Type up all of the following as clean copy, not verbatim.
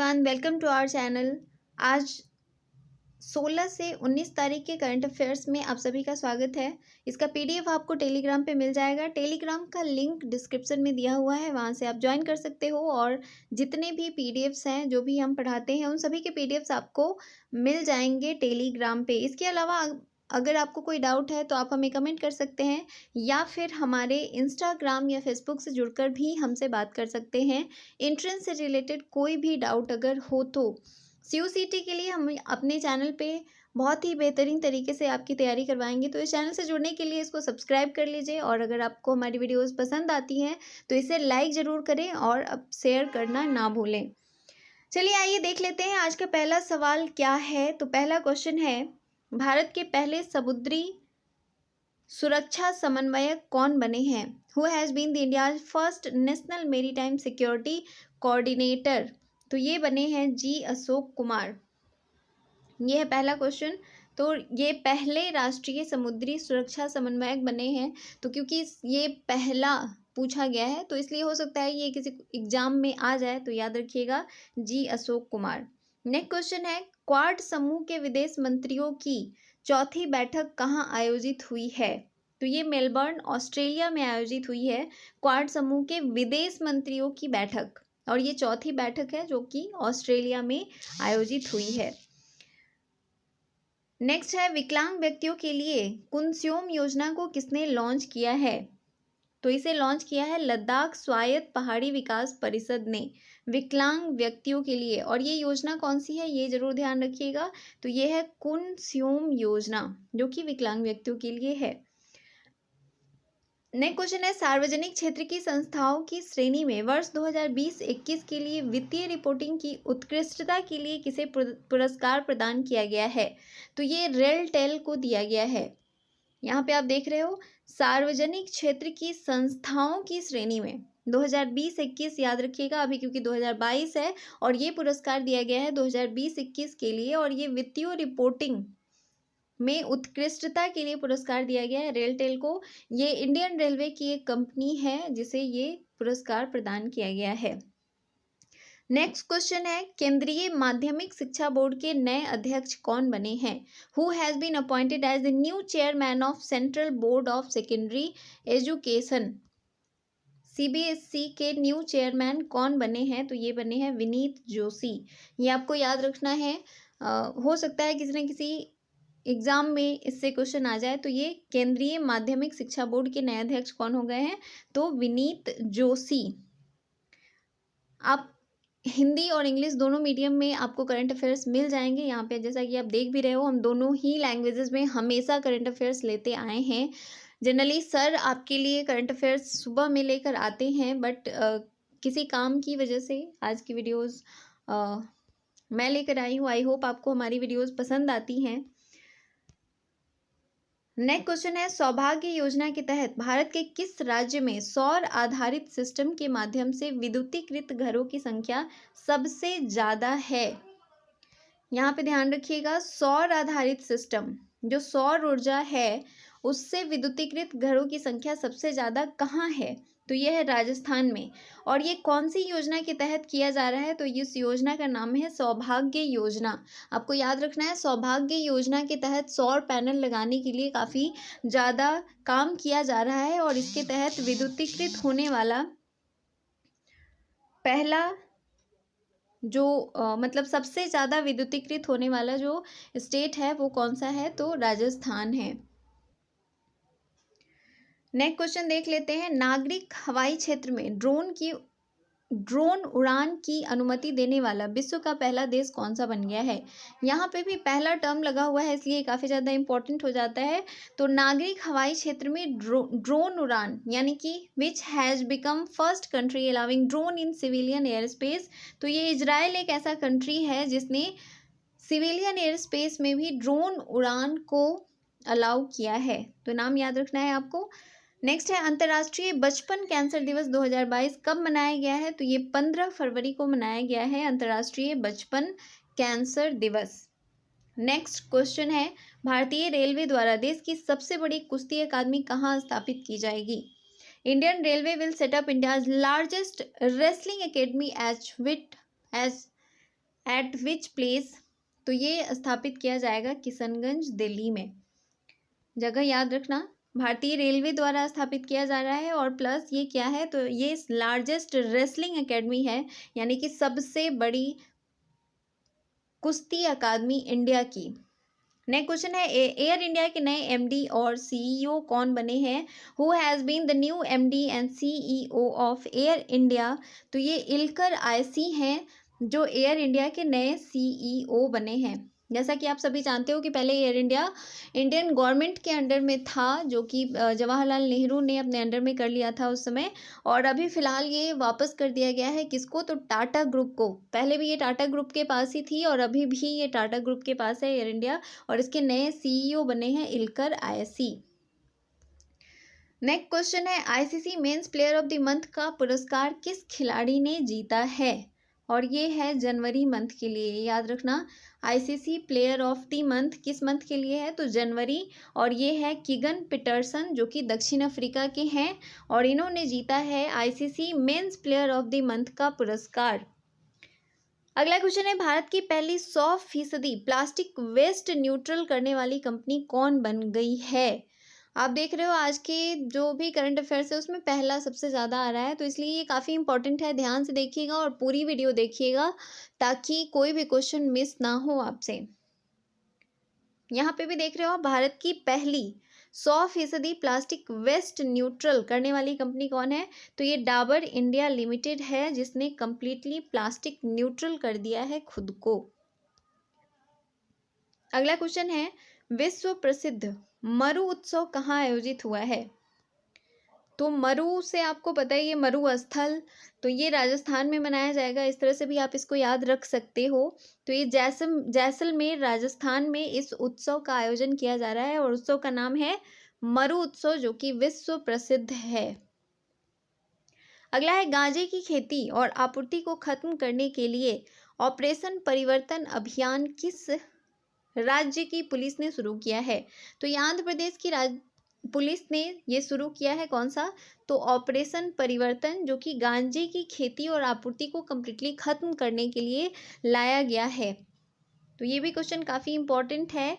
Everyone, welcome to our channel. आज 16 से 19 तारीख के करंट अफेयर्स में आप सभी का स्वागत है। इसका पीडीएफ आपको टेलीग्राम पे मिल जाएगा। टेलीग्राम का लिंक डिस्क्रिप्शन में दिया हुआ है, वहाँ से आप ज्वाइन कर सकते हो और जितने भी पीडीएफ्स हैं जो भी हम पढ़ाते हैं उन सभी के पीडीएफ्स आपको मिल जाएंगे टेलीग्राम पे। इसके अलावा अगर आपको कोई डाउट है तो आप हमें कमेंट कर सकते हैं या फिर हमारे इंस्टाग्राम या फेसबुक से जुड़कर भी हमसे बात कर सकते हैं। एंट्रेंस से रिलेटेड कोई भी डाउट अगर हो तो सीयूसीटी के लिए हम अपने चैनल पे बहुत ही बेहतरीन तरीके से आपकी तैयारी करवाएंगे। तो इस चैनल से जुड़ने के लिए इसको सब्सक्राइब कर लीजिए और अगर आपको हमारी वीडियोस पसंद आती हैं तो इसे लाइक ज़रूर करें और अब शेयर करना ना भूलें। चलिए आइए देख लेते हैं आज का पहला सवाल क्या है। तो पहला क्वेश्चन है, भारत के पहले समुद्री सुरक्षा समन्वयक कौन बने हैं? Who has been the India's first national maritime security coordinator? तो ये बने हैं जी अशोक कुमार। ये है पहला क्वेश्चन। तो ये पहले राष्ट्रीय समुद्री सुरक्षा समन्वयक बने हैं। तो क्योंकि ये पहला पूछा गया है तो इसलिए हो सकता है ये किसी एग्जाम में आ जाए, तो याद रखिएगा जी अशोक कुमार। नेक्स्ट क्वेश्चन है, क्वाड समूह के विदेश मंत्रियों की चौथी बैठक कहाँ आयोजित हुई है? तो ये मेलबर्न ऑस्ट्रेलिया में आयोजित हुई है क्वाड समूह के विदेश मंत्रियों की बैठक, और ये चौथी बैठक है जो कि ऑस्ट्रेलिया में आयोजित हुई है। नेक्स्ट है, विकलांग व्यक्तियों के लिए कुनस्योम योजना को किसने लॉन्च किया है? तो इसे लॉन्च किया है लद्दाख स्वायत्त पहाड़ी विकास परिषद ने विकलांग व्यक्तियों के लिए। और ये योजना कौन सी है ये जरूर ध्यान रखिएगा। तो ये है कुनस्योम योजना जो कि विकलांग व्यक्तियों के लिए है। नेक्स्ट क्वेश्चन है, सार्वजनिक क्षेत्र की संस्थाओं की श्रेणी में वर्ष 2020-21 के लिए वित्तीय रिपोर्टिंग की उत्कृष्टता के लिए किसे पुरस्कार प्रदान किया गया है? तो ये रेलटेल को दिया गया है। यहाँ पे आप देख रहे हो सार्वजनिक क्षेत्र की संस्थाओं की श्रेणी में 2020-21 याद रखिएगा अभी, क्योंकि 2022 है और ये पुरस्कार दिया गया है 2020-21 के लिए, और ये वित्तीय रिपोर्टिंग में उत्कृष्टता के लिए पुरस्कार दिया गया है रेलटेल को। ये इंडियन रेलवे की एक कंपनी है जिसे ये पुरस्कार प्रदान किया गया है। नेक्स्ट क्वेश्चन है, केंद्रीय माध्यमिक शिक्षा बोर्ड के नए अध्यक्ष कौन बने हैं? Who has been appointed as the new chairman of central board of secondary education? CBSE के न्यू चेयरमैन कौन बने हैं? तो ये बने हैं विनीत जोशी। ये आपको याद रखना है। हो सकता है किसी न किसी एग्जाम में इससे क्वेश्चन आ जाए। तो ये केंद्रीय माध्यमिक शिक्षा बोर्ड के नए अध्यक्ष कौन हो गए हैं? तो विनीत जोशी। आप हिंदी और इंग्लिश दोनों मीडियम में आपको करंट अफेयर्स मिल जाएंगे। यहाँ पे जैसा कि आप देख भी रहे हो हम दोनों ही लैंग्वेजेस में हमेशा करंट अफेयर्स लेते आए हैं। जनरली सर आपके लिए करंट अफेयर्स सुबह में लेकर आते हैं, बट किसी काम की वजह से आज की वीडियोस मैं लेकर आई हूँ। आई होप आपको हमारी वीडियोस पसंद आती हैं। नेक्स्ट क्वेश्चन है, सौभाग्य योजना के तहत भारत के किस राज्य में सौर आधारित सिस्टम के माध्यम से विद्युतीकृत घरों की संख्या सबसे ज़्यादा है? यहाँ पे ध्यान रखिएगा, सौर आधारित सिस्टम जो सौर ऊर्जा है उससे विद्युतीकृत घरों की संख्या सबसे ज़्यादा कहाँ है? तो यह है राजस्थान में। और ये कौन सी योजना के तहत किया जा रहा है? तो इस योजना का नाम है सौभाग्य योजना। आपको याद रखना है, सौभाग्य योजना के तहत सौर पैनल लगाने के लिए काफ़ी ज़्यादा काम किया जा रहा है और इसके तहत विद्युतीकृत होने वाला पहला जो मतलब सबसे ज़्यादा विद्युतीकृत होने वाला जो स्टेट है वो कौन सा है? तो राजस्थान है। नेक्स्ट क्वेश्चन देख लेते हैं, नागरिक हवाई क्षेत्र में ड्रोन उड़ान की अनुमति देने वाला विश्व का पहला देश कौन सा बन गया है? यहाँ पे भी पहला टर्म लगा हुआ है इसलिए काफ़ी ज़्यादा इंपॉर्टेंट हो जाता है। तो नागरिक हवाई क्षेत्र में ड्रोन उड़ान यानी कि which has become first country allowing drone in civilian air space? तो ये इजराइल एक ऐसा कंट्री है जिसने सिविलियन एयर स्पेस में भी ड्रोन उड़ान को अलाउ किया है। तो नाम याद रखना है आपको। नेक्स्ट है, अंतर्राष्ट्रीय बचपन कैंसर दिवस 2022 कब मनाया गया है? तो ये 15 फरवरी को मनाया गया है अंतर्राष्ट्रीय बचपन कैंसर दिवस। नेक्स्ट क्वेश्चन है, भारतीय रेलवे द्वारा देश की सबसे बड़ी कुश्ती अकादमी कहाँ स्थापित की जाएगी? Indian railway will set up India's largest wrestling academy as at which place, तो ये स्थापित किया जाएगा किशनगंज दिल्ली में। जगह याद रखना, भारतीय रेलवे द्वारा स्थापित किया जा रहा है। और प्लस ये क्या है, तो ये लार्जेस्ट रेसलिंग एकेडमी है, यानी कि सबसे बड़ी कुश्ती अकादमी इंडिया की। नेक्स्ट क्वेश्चन है, एयर इंडिया के नए एमडी और सीईओ कौन बने हैं? Who has been the new MD and CEO of Air India? तो ये इल्कर आयसी हैं जो एयर इंडिया के नए सीईओ बने हैं। जैसा कि आप सभी जानते हो कि पहले एयर इंडिया इंडियन गवर्नमेंट के अंडर में था, जो कि जवाहरलाल नेहरू ने अपने अंडर में कर लिया था उस समय। और अभी फ़िलहाल ये वापस कर दिया गया है किसको, तो टाटा ग्रुप को। पहले भी ये टाटा ग्रुप के पास ही थी और अभी भी ये टाटा ग्रुप के पास है एयर इंडिया, और इसके नए सीईओ बने हैं इल्कर आयसी। नेक्स्ट क्वेश्चन है, ICC men's player of the month का पुरस्कार किस खिलाड़ी ने जीता है? और ये है जनवरी मंथ के लिए, याद रखना। ICC player of the month किस मंथ के लिए है, तो जनवरी। और ये है कीगन पीटरसन जो कि दक्षिण अफ्रीका के हैं, और इन्होंने जीता है ICC men's player of the month का पुरस्कार। अगला क्वेश्चन है, भारत की पहली 100% प्लास्टिक वेस्ट न्यूट्रल करने वाली कंपनी कौन बन गई है? आप देख रहे हो आज के जो भी करंट अफेयर्स है उसमें पहला सबसे ज़्यादा आ रहा है, तो इसलिए ये काफ़ी इंपॉर्टेंट है। ध्यान से देखिएगा और पूरी वीडियो देखिएगा ताकि कोई भी क्वेश्चन मिस ना हो आपसे। यहाँ पे भी देख रहे हो आप, भारत की पहली 100% प्लास्टिक वेस्ट न्यूट्रल करने वाली कंपनी कौन है? तो ये डाबर इंडिया लिमिटेड है, जिसने कम्प्लीटली प्लास्टिक न्यूट्रल कर दिया है खुद को। अगला क्वेश्चन है, विश्व प्रसिद्ध मरु उत्सव कहाँ आयोजित हुआ है? तो मरु से आपको पता है ये मरु स्थल, तो ये राजस्थान में मनाया जाएगा। इस तरह से भी आप इसको याद रख सकते हो। तो ये जैसलमेर राजस्थान में इस उत्सव का आयोजन किया जा रहा है, और उत्सव का नाम है मरु उत्सव, जो कि विश्व प्रसिद्ध है। अगला है, गांजे की खेती और आपूर्ति को खत्म करने के लिए ऑपरेशन परिवर्तन अभियान किस राज्य की पुलिस ने शुरू किया है? तो ये आंध्र प्रदेश की पुलिस ने ये शुरू किया है। कौन सा? तो ऑपरेशन परिवर्तन, जो कि गांजे की खेती और आपूर्ति को कम्प्लीटली खत्म करने के लिए लाया गया है। तो ये भी क्वेश्चन काफ़ी इंपॉर्टेंट है,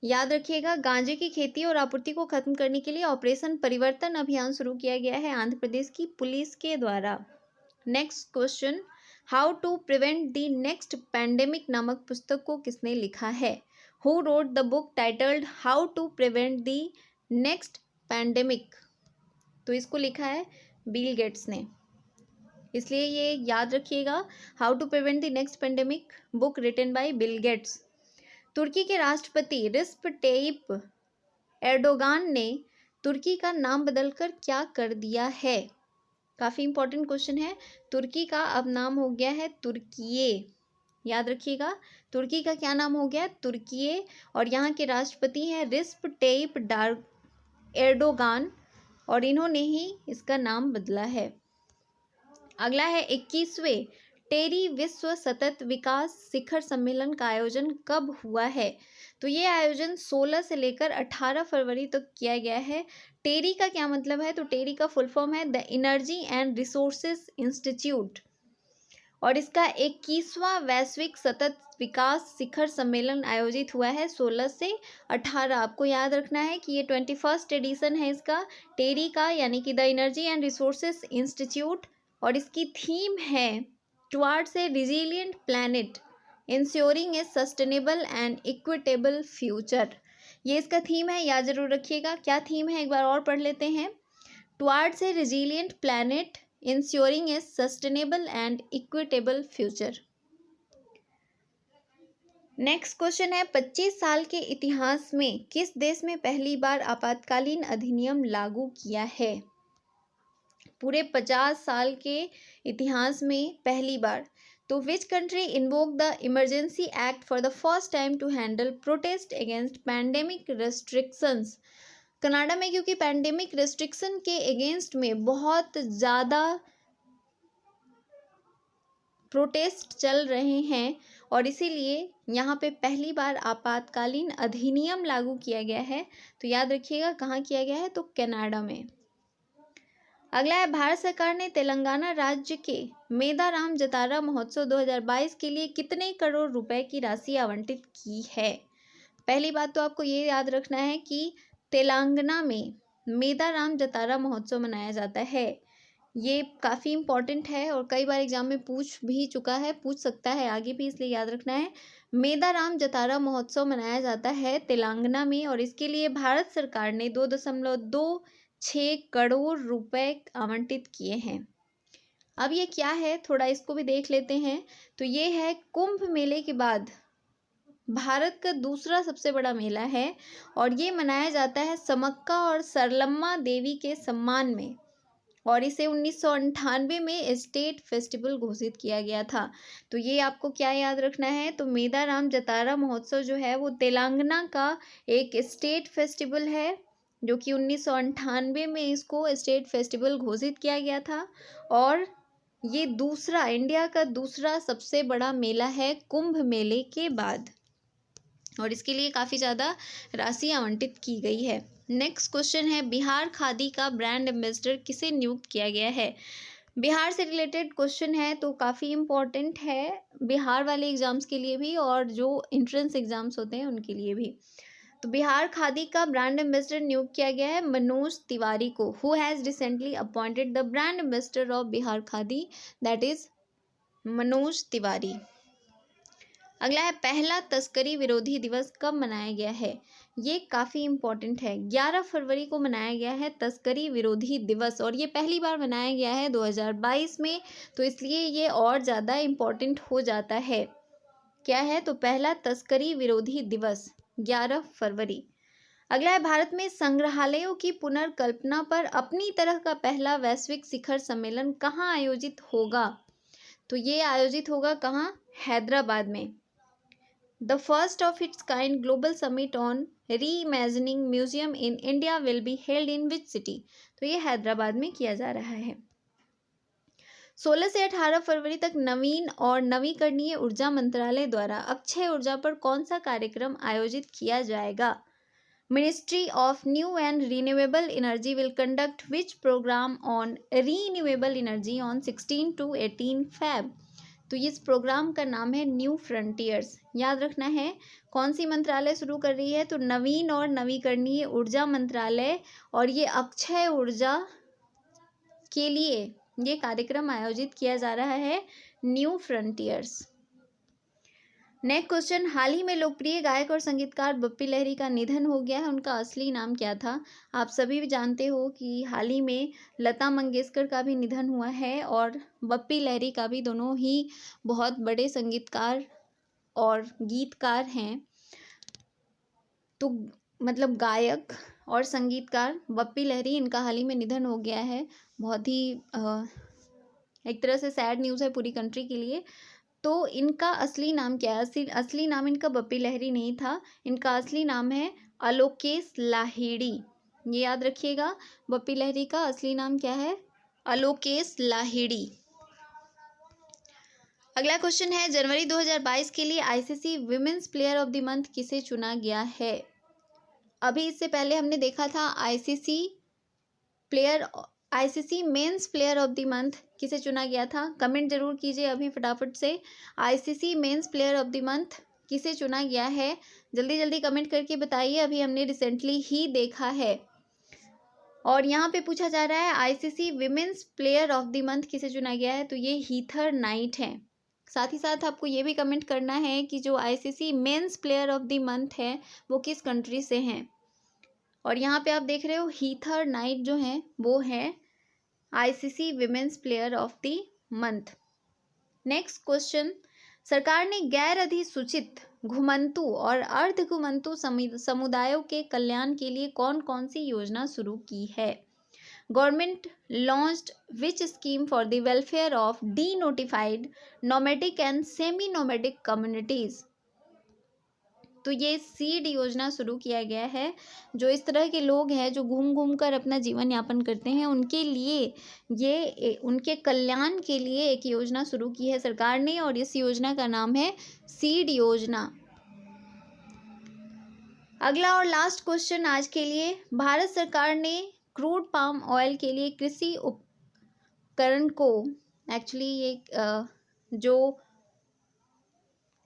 याद रखिएगा। गांजे की खेती और आपूर्ति को खत्म करने के लिए ऑपरेशन परिवर्तन अभियान शुरू किया गया है आंध्र प्रदेश की पुलिस के द्वारा। Next question, how to prevent the next pandemic नामक पुस्तक को किसने लिखा है? Who wrote the book titled how to prevent the next pandemic? तो इसको लिखा है बिल गेट्स ने, इसलिए ये याद रखिएगा। How to prevent the next pandemic, book written by Bill Gates. तुर्की के राष्ट्रपति रिसेप टैयिप एर्दोगान ने तुर्की का नाम बदलकर क्या कर दिया है? काफ़ी इंपॉर्टेंट क्वेश्चन है। तुर्की का अब नाम हो गया है तुर्किये, याद रखिएगा। तुर्की का क्या नाम हो गया? तुर्किये। और यहाँ के राष्ट्रपति हैं रिसेप टैयिप एर्दोगान, और इन्होंने ही इसका नाम बदला है। अगला है, 21वें टेरी विश्व सतत विकास शिखर सम्मेलन का आयोजन कब हुआ है? तो ये आयोजन 16 से लेकर 18 फरवरी तक किया गया है। टेरी का क्या मतलब है? तो टेरी का फुल फॉर्म है the energy and resources institute, और इसका 21वां वैश्विक सतत विकास शिखर सम्मेलन आयोजित हुआ है 16 से 18। आपको याद रखना है कि ये 21st एडिशन है इसका, टेरी का, यानी कि the energy and resources institute. और इसकी थीम है towards A resilient planet ensuring A sustainable and equitable future. ये इसका थीम है, याद जरूर रखिएगा। क्या थीम है, एक बार और पढ़ लेते हैं। Towards A resilient planet ensuring A sustainable and equitable future. Next question है, 25 साल के इतिहास में किस देश में पहली बार आपातकालीन अधिनियम लागू किया है? पूरे 50 साल के इतिहास में पहली बार। तो which country invoke the emergency act for the first time to handle protest against pandemic restrictions? Canada में, क्योंकि पैंडेमिक रेस्ट्रिक्शन के अगेंस्ट में बहुत ज़्यादा प्रोटेस्ट चल रहे हैं, और इसीलिए यहाँ पे पहली बार आपातकालीन अधिनियम लागू किया गया है। तो याद रखिएगा कहाँ किया गया है, तो कनाडा में। अगला है, भारत सरकार ने तेलंगाना राज्य के मेदाराम जतारा महोत्सव 2022 के लिए कितने करोड़ रुपए की राशि आवंटित की है। पहली बात तो आपको ये याद रखना है कि तेलंगाना में मेदाराम जतारा महोत्सव मनाया जाता है। ये काफ़ी इम्पॉर्टेंट है और कई बार एग्जाम में पूछ भी चुका है, पूछ सकता है आगे भी, इसलिए याद रखना है। मेदाराम जतारा महोत्सव मनाया जाता है तेलंगाना में और इसके लिए भारत सरकार ने 2.26 करोड़ रुपए आवंटित किए हैं। अब ये क्या है, थोड़ा इसको भी देख लेते हैं। तो ये है कुंभ मेले के बाद भारत का दूसरा सबसे बड़ा मेला है और ये मनाया जाता है समक्का और सरलम्मा देवी के सम्मान में और इसे 1998 में स्टेट फेस्टिवल घोषित किया गया था। तो ये आपको क्या याद रखना है, तो मेदाराम जतारा महोत्सव जो है वो तेलंगाना का एक स्टेट फेस्टिवल है जो कि 1998 में इसको स्टेट फेस्टिवल घोषित किया गया था और ये दूसरा, इंडिया का दूसरा सबसे बड़ा मेला है कुंभ मेले के बाद और इसके लिए काफ़ी ज़्यादा राशि आवंटित की गई है। नेक्स्ट क्वेश्चन है, बिहार खादी का ब्रांड एम्बेसडर किसे नियुक्त किया गया है। बिहार से रिलेटेड क्वेश्चन है तो काफ़ी इम्पोर्टेंट है बिहार वाले एग्जाम्स के लिए भी और जो एंट्रेंस एग्जाम्स होते हैं उनके लिए भी। तो बिहार खादी का ब्रांड एम्बेसडर नियुक्त किया गया है मनोज तिवारी को, who has recently appointed the brand ambassador of Bihar khadi, that is Manoj Tiwari. अगला है, पहला तस्करी विरोधी दिवस कब मनाया गया है। ये काफ़ी इम्पोर्टेंट है, 11 फरवरी को मनाया गया है तस्करी विरोधी दिवस और ये पहली बार मनाया गया है 2022 में, तो इसलिए ये और ज़्यादा इम्पोर्टेंट हो जाता है। क्या है, तो पहला तस्करी विरोधी दिवस 11 फरवरी। अगला है, भारत में संग्रहालयों की पुनर्कल्पना पर अपनी तरह का पहला वैश्विक शिखर सम्मेलन कहाँ आयोजित होगा। तो ये आयोजित होगा कहाँ, हैदराबाद में। The first of its kind global summit on reimagining museum in India will be held in which city? तो ये हैदराबाद में किया जा रहा है। 16 से 18 फरवरी तक नवीन और नवीकरणीय ऊर्जा मंत्रालय द्वारा अक्षय ऊर्जा पर कौन सा कार्यक्रम आयोजित किया जाएगा। Ministry of New and Renewable Energy will conduct which program on renewable energy on 16 to 18 Feb? तो इस प्रोग्राम का नाम है न्यू फ्रंटियर्स। याद रखना है कौन सी मंत्रालय शुरू कर रही है, तो नवीन और नवीकरणीय ऊर्जा मंत्रालय और ये अक्षय ऊर्जा के लिए ये कार्यक्रम आयोजित किया जा रहा है, न्यू फ्रंटियर्स। नेक्स्ट क्वेश्चन, हाल ही में लोकप्रिय गायक और संगीतकार बप्पी लहरी का निधन हो गया है, उनका असली नाम क्या था। आप सभी भी जानते हो कि हाल ही में लता मंगेशकर का भी निधन हुआ है और बप्पी लहरी का भी, दोनों ही बहुत बड़े संगीतकार और गीतकार हैं। तो मतलब गायक और संगीतकार बप्पी लहरी, इनका हाल ही में निधन हो गया है। बहुत ही एक तरह से सैड न्यूज़ है पूरी कंट्री के लिए। तो इनका असली नाम क्या है, असली नाम इनका बप्पी लहरी नहीं था, इनका असली नाम है अलोकेश लाहिड़ी। ये याद रखिएगा, बप्पी लहरी का असली नाम क्या है, अलोकेश लाहिड़ी। अगला क्वेश्चन है, जनवरी 2022 के लिए ICC women's player of the month किसे चुना गया है। अभी इससे पहले हमने देखा था ICC men's player of the month किसे चुना गया था। कमेंट जरूर कीजिए अभी फटाफट से, ICC men's player of the month किसे चुना गया है, जल्दी जल्दी कमेंट करके बताइए। अभी हमने रिसेंटली ही देखा है और यहाँ पे पूछा जा रहा है ICC women's player of the month किसे चुना गया है, तो ये हीथर नाइट है। साथ ही साथ आपको ये भी कमेंट करना है कि जो ICC men's player of the month है वो किस कंट्री से हैं। और यहाँ पे आप देख रहे हो हीथर नाइट जो है वो है ICC women's player of the month. Next question, सरकार ने गैर अधिसूचित घुमंतु और अर्ध घुमंतु समुदायों के कल्याण के लिए कौन कौन सी योजना शुरू की है। Government launched which scheme for the welfare of denotified nomadic and semi nomadic communities. तो ये सीड योजना शुरू किया गया है, जो इस तरह के लोग हैं जो घूम घूम कर अपना जीवन यापन करते हैं, उनके लिए ये उनके कल्याण के लिए एक योजना शुरू की है सरकार ने और इस योजना का नाम है सीड योजना। अगला और लास्ट क्वेश्चन आज के लिए, भारत सरकार ने क्रूड पाम ऑयल के लिए कृषि करंट को एक्चुअली ये जो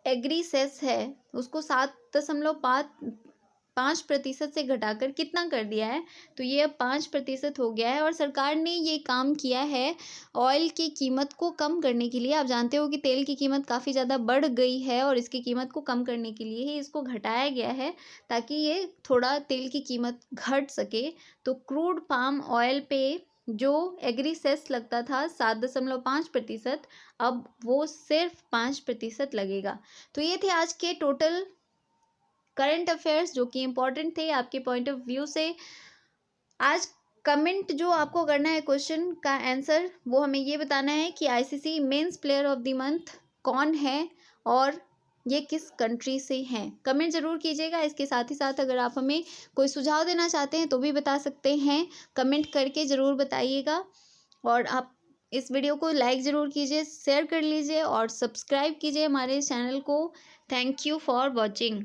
एग्री सेस है उसको 7.5% से घटाकर कितना कर दिया है, तो ये अब 5% हो गया है। और सरकार ने ये काम किया है ऑयल की कीमत को कम करने के लिए। आप जानते हो कि तेल की कीमत काफ़ी ज़्यादा बढ़ गई है और इसकी कीमत को कम करने के लिए ही इसको घटाया गया है, ताकि ये थोड़ा तेल की कीमत घट सके। तो क्रूड पाम ऑयल पे जो एग्री सेस लगता था 7.5%, अब वो सिर्फ 5% लगेगा। तो ये थे आज के टोटल करंट अफेयर्स जो कि इम्पोर्टेंट थे आपके पॉइंट ऑफ व्यू से। आज कमेंट जो आपको करना है क्वेश्चन का आंसर, वो हमें ये बताना है कि ICC men's player of the month कौन है और ये किस कंट्री से हैं। कमेंट ज़रूर कीजिएगा। इसके साथ ही साथ अगर आप हमें कोई सुझाव देना चाहते हैं तो भी बता सकते हैं, कमेंट करके ज़रूर बताइएगा। और आप इस वीडियो को लाइक ज़रूर कीजिए, शेयर कर लीजिए और सब्सक्राइब कीजिए हमारे चैनल को। Thank you for watching.